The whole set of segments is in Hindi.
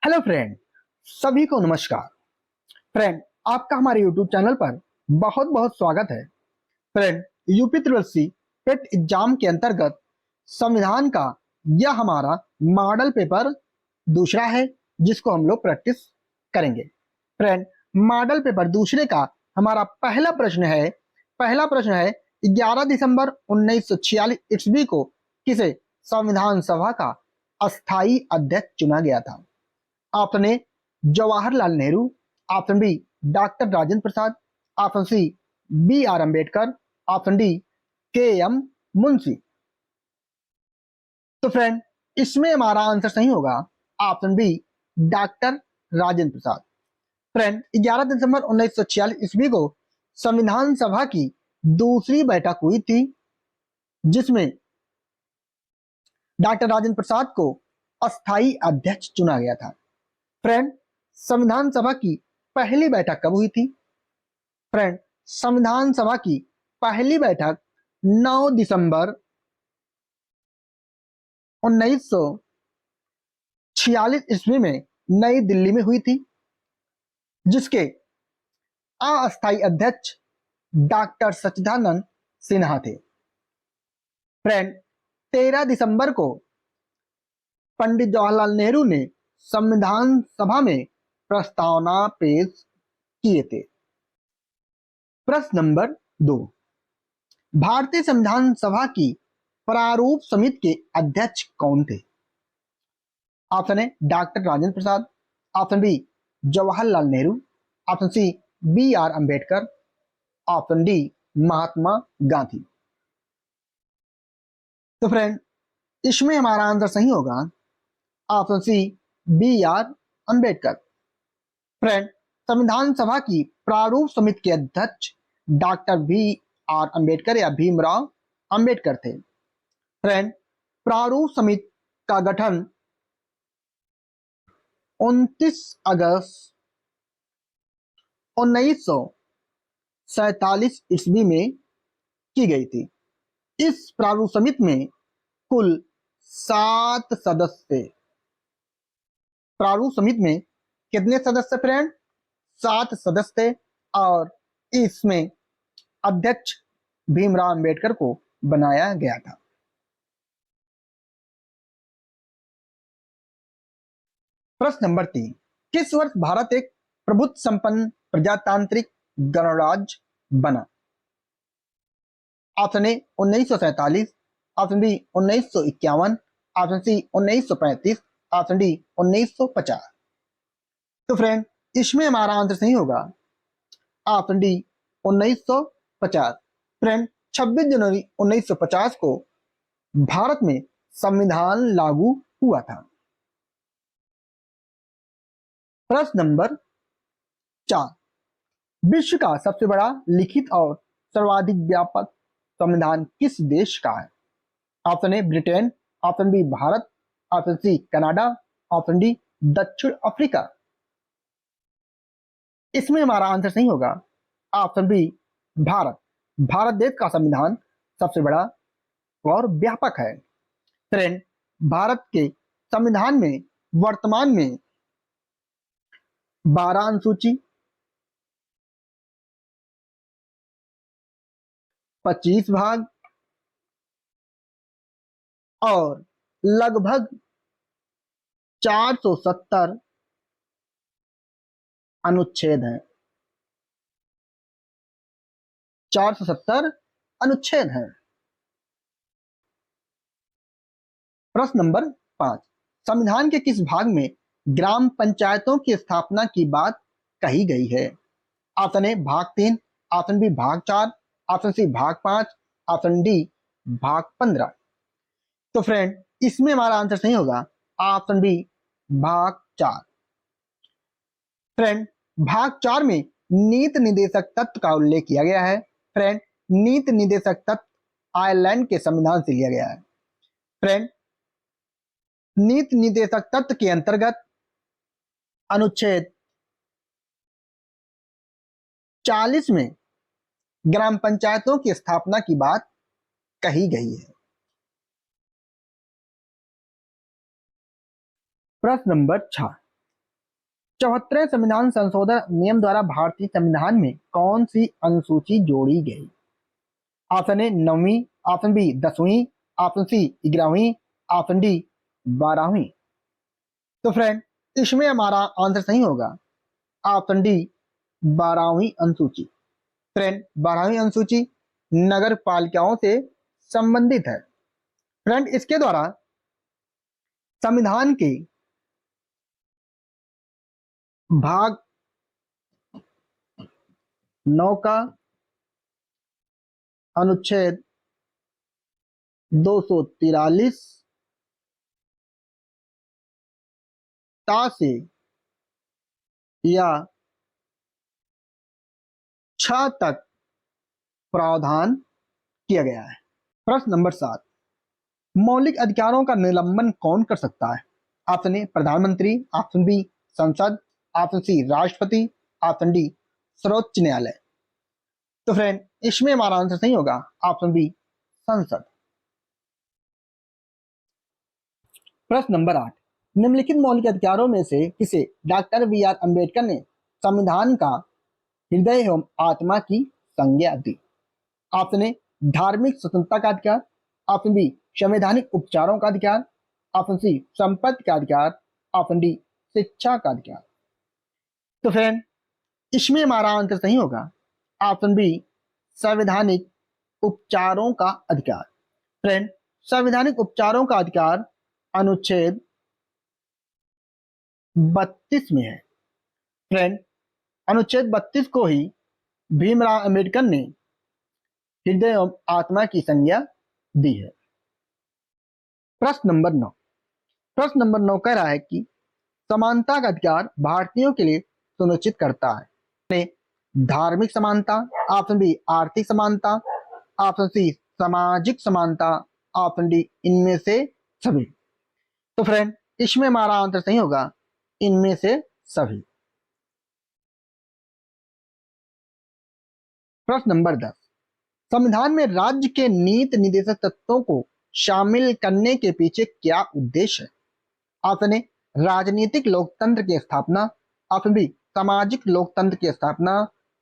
हेलो फ्रेंड, सभी को नमस्कार। फ्रेंड, आपका हमारे यूट्यूब चैनल पर बहुत बहुत स्वागत है। Friend, UP triple C PET exam के अंतर्गत संविधान का यह हमारा मॉडल पेपर दूसरा है, जिसको हम लोग प्रैक्टिस करेंगे। फ्रेंड, मॉडल पेपर दूसरे का हमारा पहला प्रश्न है 11 दिसंबर 1946 ईस्वी को किसे संविधान सभा का अस्थायी अध्यक्ष चुना गया था? Option A Jawaharlal Nehru, option B doctor Rajendra Prasad, option C B R Ambedkar, option D K M Munshi. तो फ्रेंड, इसमें हमारा आंसर सही होगा option B doctor Rajendra Prasad. Friend, 11 दिसंबर 1946 ईस्वी को संविधान सभा की दूसरी बैठक हुई थी, जिसमें डॉक्टर राजेंद्र प्रसाद को अस्थायी अध्यक्ष चुना गया था। फ्रेंड, संविधान सभा की पहली बैठक कब हुई थी? फ्रेंड, संविधान सभा की पहली बैठक 9 दिसंबर 1946 ईस्वी में नई दिल्ली में हुई थी, जिसके अस्थायी अध्यक्ष डॉक्टर सच्चिदानंद सिन्हा थे। फ्रेंड, 13 दिसंबर को पंडित जवाहरलाल नेहरू ने संविधान सभा में प्रस्तावना पेश किए थे। प्रश्न नंबर 2, भारतीय संविधान सभा की प्रारूप समिति के अध्यक्ष कौन थे? Option A doctor Rajendra Prasad, option B Jawaharlal Nehru, option C B R Ambedkar, option D Mahatma Gandhi. तो फ्रेंड, इसमें हमारा आंसर सही होगा option C B R Ambedkar. Friend, संविधान सभा की प्रारूप समिति के अध्यक्ष डॉक्टर बी आर अम्बेडकर या भीमराव अम्बेडकर थे। फ्रेंड, प्रारूप समिति का गठन 29 अगस्त 1947 ईस्वी में की गई थी। इस प्रारूप समिति में कुल 7 सदस्य। प्रारूप समिति में कितने सदस्य फ्रेंड? 7 सदस्य। और इसमें अध्यक्ष भीमराव अम्बेडकर को बनाया गया था। प्रश्न नंबर 3, किस वर्ष भारत एक प्रभुत्व संपन्न प्रजातांत्रिक गणराज्य बना? Option A 1947, option B 1951, option C 1935, option D 1950। तो फ्रेंड, इसमें हमारा आंसर सही होगा ऑप्शन डी 1950। फ्रेंड, 26 जनवरी 1950 को भारत में संविधान लागू हुआ था। प्रश्न नंबर 4, विश्व का सबसे बड़ा लिखित और सर्वाधिक व्यापक संविधान किस देश का है? Option A Britain, option B Bharat, option C Canada, option D दक्षिण अफ्रीका। इसमें हमारा आंसर सही होगा ऑप्शन बी भारत। भारत देश का संविधान सबसे बड़ा और व्यापक है। फ्रेंड, भारत के संविधान में वर्तमान में 12 अनुसूची, 25 भाग और लगभग 470 अनुच्छेद हैं। 470 अनुच्छेद हैं। प्रश्न नंबर 5, संविधान के किस भाग में ग्राम पंचायतों की स्थापना की बात कही गई है? ऑप्शन ए भाग 3, ऑप्शन बी भाग 4, ऑप्शन सी भाग 5, ऑप्शन डी भाग 15। तो फ्रेंड, इसमें हमारा आंसर सही होगा ऑप्शन बी भाग 4। फ्रेंड, भाग 4 में नीति निर्देशक तत्व का उल्लेख किया गया है। फ्रेंड, नीति निर्देशक तत्व आयरलैंड के संविधान से लिया गया है। फ्रेंड, नीति निर्देशक तत्व के अंतर्गत अनुच्छेद 40 में ग्राम पंचायतों की स्थापना की बात कही गई है। प्रश्न नंबर 6, 74वें संविधान संशोधन नियम द्वारा भारतीय संविधान में कौन सी अनुसूची जोड़ी गई? ऑप्शन ए 9वीं, ऑप्शन बी 10वीं, ऑप्शन सी 11वीं, ऑप्शन डी 12वीं। तो फ्रेंड इसमें हमारा आंसर सही होगा ऑप्शन डी 12वीं अनुसूची। फ्रेंड 12वीं अनुसूची नगर पालिकाओं से संबंधित है। फ्रेंड इसके द्वारा संविधान के भाग 9 का अनुच्छेद 243 ता से या 6 तक प्रावधान किया गया है। प्रश्न नंबर 7, मौलिक अधिकारों का निलंबन कौन कर सकता है? ऑप्शन ए प्रधानमंत्री, ऑप्शन बी संसद, ऑप्शन सी राष्ट्रपति, ऑप्शन डी सर्वोच्च न्यायालय। तो फ्रेंड इसमें हमारा आंसर सही होगा ऑप्शन बी संसद। प्रश्न नंबर 8, निम्नलिखित मौलिक अधिकारों में से किसे डॉक्टर बी.आर. अम्बेडकर ने संविधान का हृदय एवं आत्मा की संज्ञा दी? ऑप्शन ए धार्मिक स्वतंत्रता का अधिकार, ऑप्शन बी संवैधानिक उपचारों का अधिकार, ऑप्शन सी संपत्ति का अधिकार, ऑप्शन डी शिक्षा का अधिकार। तो फ्रेंड इसमें हमारा आंसर सही होगा ऑप्शन बी संवैधानिक उपचारों का अधिकार। फ्रेंड संवैधानिक उपचारों का अधिकार अनुच्छेद 32 में है। फ्रेंड अनुच्छेद 32 को ही भीमराव अंबेडकर ने हृदय एवं आत्मा की संज्ञा दी है। प्रश्न नंबर 9, प्रश्न नंबर 9 कह रहा है कि समानता का अधिकार भारतीयों के लिए सुनिश्चित करता है। धार्मिक समानता, ऑप्शन बी आर्थिक समानता, ऑप्शन सी सामाजिक समानता, ऑप्शन डी इनमें से सभी। तो फ्रेंड इसमें हमारा आंसर सही होगा इनमें से सभी। प्रश्न नंबर 10, संविधान में राज्य के नीति निर्देशक तत्वों को शामिल करने के पीछे क्या उद्देश्य है? ऑप्शन ए राजनीतिक लोकतंत्र की स्थापना, ऑप्शन बी सामाजिक लोकतंत्र की स्थापना,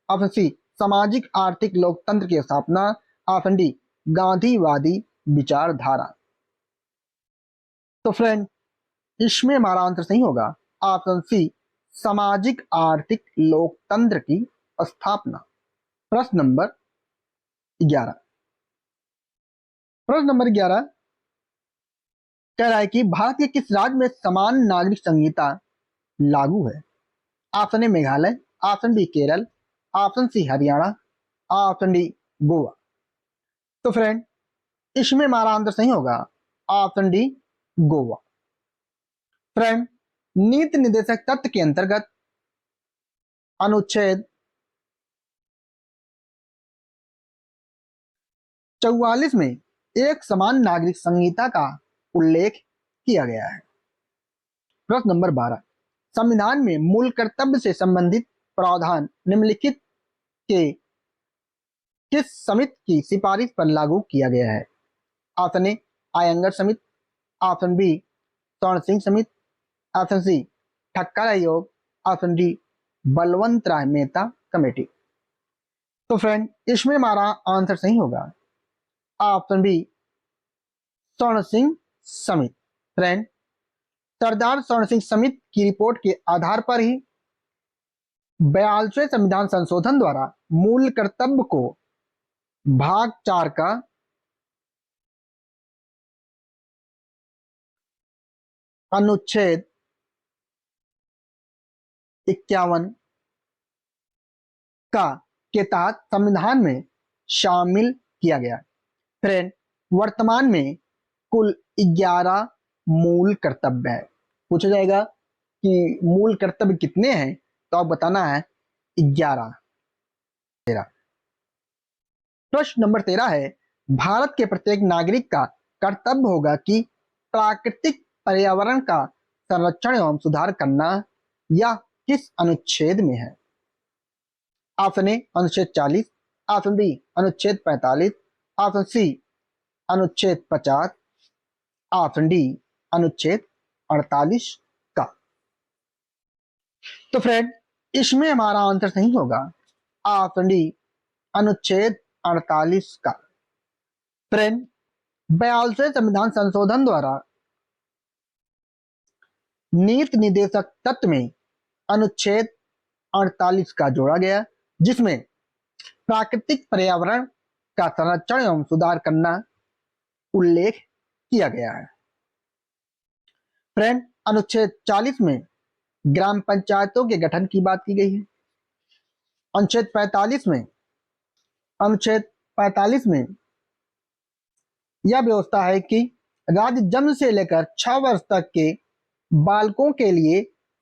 ऑप्शन सी सामाजिक आर्थिक लोकतंत्र की स्थापना, ऑप्शन डी गांधीवादी विचारधारा। तो फ्रेंड इसमें हमारा आंसर सही होगा ऑप्शन सी सामाजिक आर्थिक लोकतंत्र की स्थापना। प्रश्न नंबर 11, प्रश्न नंबर 11 कह रहा है कि भारत के किस राज्य में समान नागरिक संहिता लागू है? Option A Meghalaya, option B Kerala, option C Haryana, option D Goa. तो फ्रेंड इसमें हमारा आंसर सही होगा ऑप्शन डी गोवा। फ्रेंड नीति निर्देशक तत्व के अंतर्गत अनुच्छेद 44 में एक समान नागरिक संहिता का उल्लेख किया गया है। प्रश्न नंबर 12, संविधान में मूल कर्तव्य से संबंधित प्रावधान निम्नलिखित के किस समिति की सिफारिश पर लागू किया गया है? ऑप्शन ए आयंगर समिति, ऑप्शन बी स्वर्ण सिंह समिति, ऑप्शन सी ठक्कर आयोग, ऑप्शन डी बलवंत राय मेहता कमेटी। तो फ्रेंड इसमें हमारा आंसर सही होगा ऑप्शन बी स्वर्ण सिंह समिति। फ्रेंड सरदार स्वर्ण सिंह समिति की रिपोर्ट के आधार पर ही 42वें संविधान संशोधन द्वारा मूल कर्तव्य को भाग 4 का अनुच्छेद 51 का के तहत संविधान में शामिल किया गया। फ्रेंड वर्तमान में कुल 11 मूल कर्तव्य है। पूछा जाएगा कि मूल कर्तव्य कितने हैं तो आप बताना है 11। प्रश्न नंबर 13 है, भारत के प्रत्येक नागरिक का कर्तव्य होगा कि प्राकृतिक पर्यावरण का संरक्षण एवं सुधार करना। यह किस अनुच्छेद में है? ऑप्शन ए अनुच्छेद 40, ऑप्शन बी अनुच्छेद 45, ऑप्शन सी अनुच्छेद 50, ऑप्शन डी अनुच्छेद 48 का। तो फ्रेंड, इसमें हमारा आंसर सही होगा ऑप्शन डी, अनुच्छेद 48 का। फ्रेंड, 42वें संविधान संशोधन द्वारा नीति निर्देशक तत्व में अनुच्छेद 48 का जोड़ा गया, जिसमें प्राकृतिक पर्यावरण का संरक्षण एवं सुधार करना उल्लेख किया गया है। फ्रेंड, अनुच्छेद 40 में ग्राम पंचायतों के गठन की बात की गई है। अनुच्छेद 45 में अनुच्छेद 45 में यह व्यवस्था है कि राज्य जन्म से लेकर 6 वर्ष तक के बालकों के लिए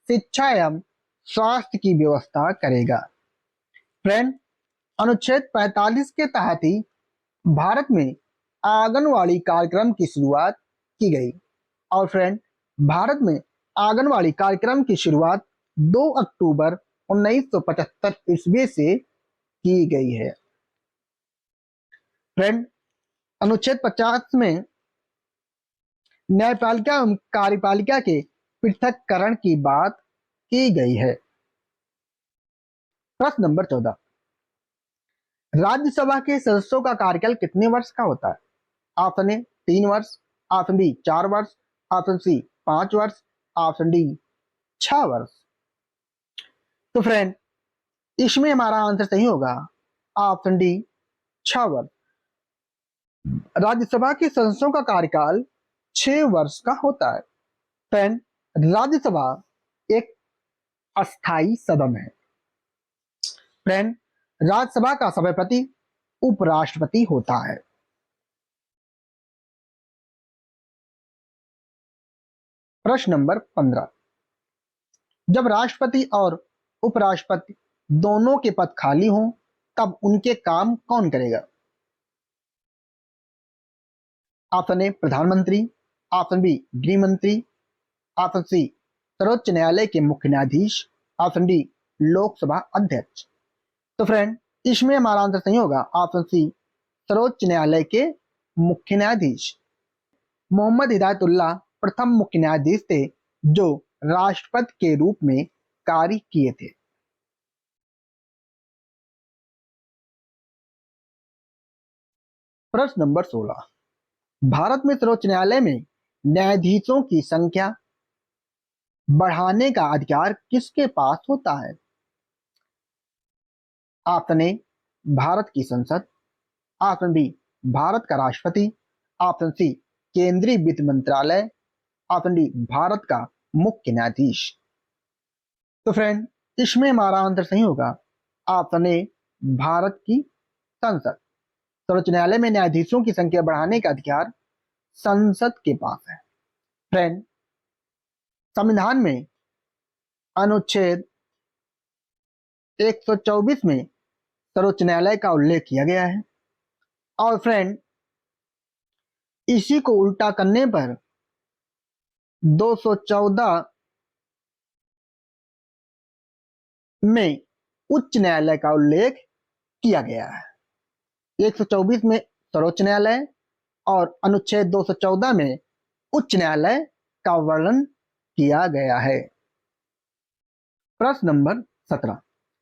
शिक्षा एवं स्वास्थ्य की व्यवस्था करेगा। फ्रेंड, अनुच्छेद 45 के तहत ही भारत में आंगनवाड़ी कार्यक्रम की शुरुआत की गई। और फ्रेंड, भारत में आंगनवाड़ी कार्यक्रम की शुरुआत 2 अक्टूबर 1975 ईस्वी से की गई है। फ्रेंड, अनुच्छेद 50 में न्यायपालिका एवं कार्यपालिका के पृथक्करण की बात की गई है। प्रश्न नंबर 14, राज्यसभा के सदस्यों का कार्यकाल कितने वर्ष का होता है? ऑप्शन ए 3 वर्ष, ऑप्शन बी 4 वर्ष, ऑप्शन सी 5 वर्ष, ऑप्शन डी 6 वर्ष। तो फ्रेंड, इसमें हमारा आंसर सही होगा ऑप्शन डी 6 वर्ष। राज्यसभा के सदस्यों का कार्यकाल 6 वर्ष का होता है। फ्रेंड, राज्यसभा एक अस्थाई सदन है। फ्रेंड, राज्यसभा का सभापति उपराष्ट्रपति होता है। प्रश्न नंबर 15, जब राष्ट्रपति और उपराष्ट्रपति दोनों के पद खाली हों तब उनके काम कौन करेगा? ऑप्शन ए प्रधानमंत्री, ऑप्शन बी गृह मंत्री, ऑप्शन सी सर्वोच्च न्यायालय के मुख्य न्यायाधीश, ऑप्शन डी लोकसभा अध्यक्ष। तो फ्रेंड, इसमें हमारा आंसर सही होगा ऑप्शन सी सर्वोच्च न्यायालय के मुख्य न्यायाधीश। मोहम्मद हिदायतुल्लाह प्रथम मुख्य न्यायाधीश थे जो राष्ट्रपति के रूप में कार्य किए थे। प्रश्न नंबर 16, भारत में सर्वोच्च न्यायालय में न्यायाधीशों की संख्या बढ़ाने का अधिकार किसके पास होता है? ऑप्शन ए भारत की संसद, ऑप्शन बी भारत का राष्ट्रपति, ऑप्शन सी केंद्रीय वित्त मंत्रालय, ऑप्शन डी भारत का मुख्य न्यायाधीश। तो फ्रेंड, इसमें हमारा आंसर सही होगा ऑप्शन ए भारत की संसद। सर्वोच्च न्यायालय में न्यायाधीशों की संख्या बढ़ाने का अधिकार संसद के पास है। फ्रेंड, संविधान में अनुच्छेद 124 में सर्वोच्च न्यायालय का उल्लेख किया गया है। और फ्रेंड, इसी को उल्टा करने पर 214 में उच्च न्यायालय का उल्लेख किया गया है। 124 में सर्वोच्च न्यायालय और अनुच्छेद 214 में उच्च न्यायालय का वर्णन किया गया है। प्रश्न नंबर 17,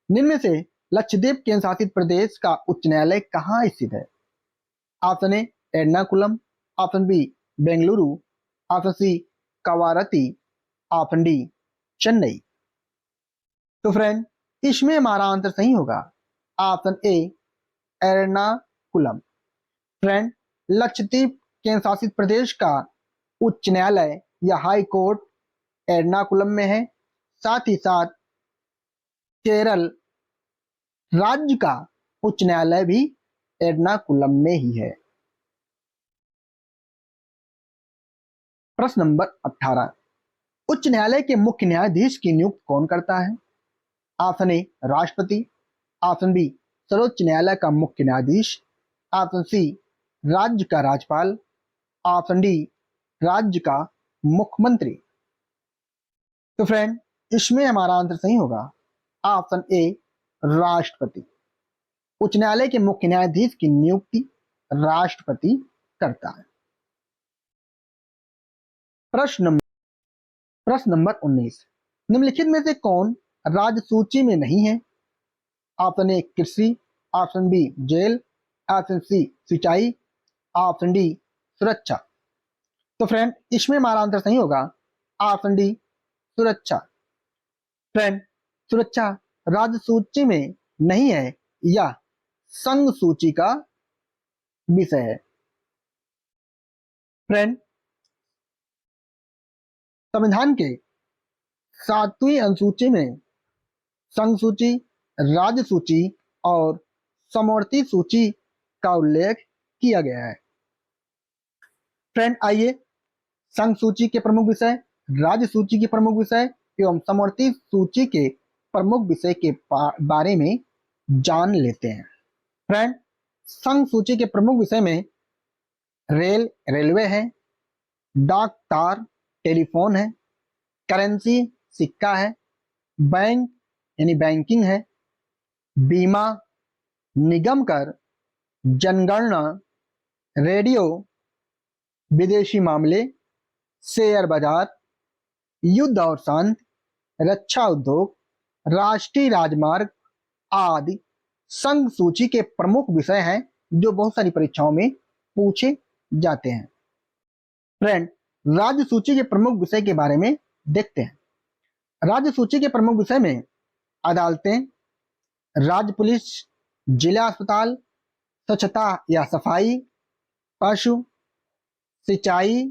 निम्न में से लक्षद्वीप केंद्र शासित प्रदेश का उच्च न्यायालय कहाँ स्थित है? Option A Ernakulam, option B Bengaluru, option C Kavaratti, option D Chennai. तो फ्रेंड, इसमें हमारा आंसर सही होगा option A Ernakulam. Friend, Lakshadweep केंद्र शासित प्रदेश का उच्च न्यायालय या हाई कोर्ट एर्नाकुलम में है। साथ ही साथ केरल राज्य का उच्च न्यायालय भी एर्नाकुलम में ही है। प्रश्न नंबर 18, उच्च न्यायालय के मुख्य न्यायाधीश की नियुक्ति कौन करता है? ऑप्शन ए राष्ट्रपति, ऑप्शन बी सर्वोच्च न्यायालय का मुख्य न्यायाधीश, ऑप्शन सी राज्य का राज्यपाल, ऑप्शन डी राज्य का मुख्यमंत्री। तो फ्रेंड, इसमें हमारा आंसर सही होगा ऑप्शन ए राष्ट्रपति। उच्च न्यायालय के मुख्य न्यायाधीश की नियुक्ति राष्ट्रपति करता है। प्रश्न नंबर 19, निम्नलिखित में से कौन राजसूची में नहीं है? ऑप्शन ए कृषि, option B jail, option C सिंचाई, ऑप्शन डी सुरक्षा। तो फ्रेंड इसमें हमारा आंसर सही होगा ऑप्शन डी सुरक्षा। फ्रेंड सुरक्षा राजसूची में नहीं है, यह संघ सूची का विषय है। फ्रेंड संविधान के 7वीं अनुसूची में संघ सूची, राज्य सूची और समवर्ती सूची का उल्लेख किया गया है। फ्रेंड आइए संघ सूची के प्रमुख विषय, राज्य सूची के प्रमुख विषय एवं समवर्ती सूची के प्रमुख विषय के बारे में जान लेते हैं। फ्रेंड संघ सूची के प्रमुख विषय में रेलवे है, डाक तार टेलीफोन है, करेंसी सिक्का है, बैंक यानी बैंकिंग है, बीमा, निगम कर, जनगणना, रेडियो, विदेशी मामले, शेयर बाजार, युद्ध और शांति, रक्षा उद्योग, राष्ट्रीय राजमार्ग आदि संघ सूची के प्रमुख विषय हैं जो बहुत सारी परीक्षाओं में पूछे जाते हैं। फ्रेंड राज्य सूची के प्रमुख विषय के बारे में देखते हैं। राज्य सूची के प्रमुख विषय में अदालतें, राज्य पुलिस, जिला अस्पताल, स्वच्छता या सफाई, पशु, सिंचाई,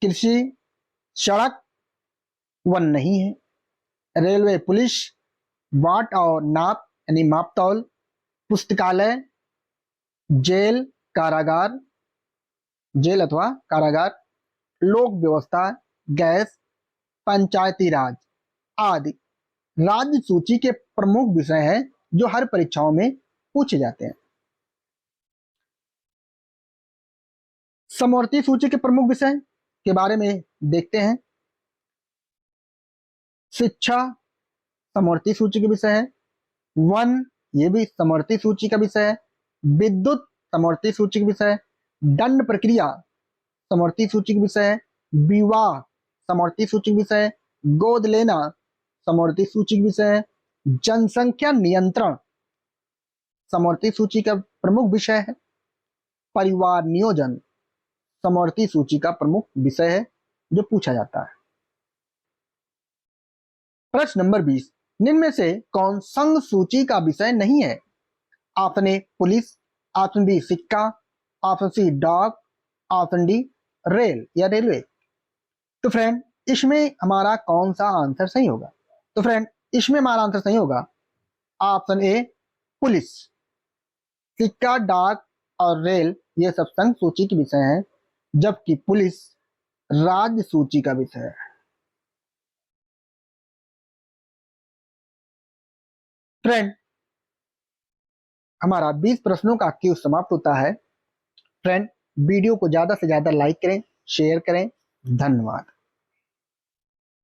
कृषि, सड़क, वन नहीं है, रेलवे पुलिस, वाट और नाप यानी मापतौल, पुस्तकालय, जेल कारागार, जेल अथवा कारागार, लोक व्यवस्था, गैस, पंचायती राज आदि राज्य सूची के प्रमुख विषय हैं जो हर परीक्षाओं में पूछे जाते हैं। समवर्ती सूची के प्रमुख विषय के बारे में देखते हैं। शिक्षा समवर्ती सूची का विषय है, वन ये भी समवर्ती सूची का विषय है, विद्युत समवर्ती सूची का विषय है, दंड प्रक्रिया समवर्ती सूची का विषय है, विवाह समवर्ती सूची का विषय है, गोद लेना समवर्ती सूची का विषय है, जनसंख्या नियंत्रण समवर्ती सूची का प्रमुख विषय है, परिवार नियोजन समवर्ती सूची का प्रमुख विषय है जो पूछा जाता है। प्रश्न नंबर 20, निम्न में से कौन संघ सूची का विषय नहीं है? Option A police, option B सिक्का, ऑप्शन सी डाक, ऑप्शन डी रेल या रेलवे। तो फ्रेंड इसमें हमारा कौन सा आंसर सही होगा? तो फ्रेंड इसमें हमारा आंसर सही होगा ऑप्शन ए पुलिस। सिक्का, डाक और रेल ये सब संघ सूची के विषय हैं, जबकि पुलिस राज्य सूची का विषय है। फ्रेंड हमारा 20 प्रश्नों का क्विज समाप्त होता है। फ्रेंड वीडियो को ज्यादा से ज्यादा लाइक करें, शेयर करें। धन्यवाद।